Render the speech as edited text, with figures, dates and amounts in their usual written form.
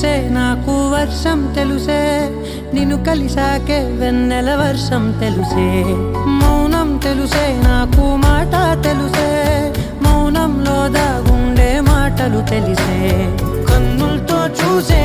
తెలుసే నాకు వర్షం తెలుసే నిన్ను కలిసాకే వెన్నెల వర్షం తెలుసే మౌనం తెలుసే నాకు మాట తెలుసే మౌనంలో దాగుండే మాటలు తెలిసే కన్నులతో చూసే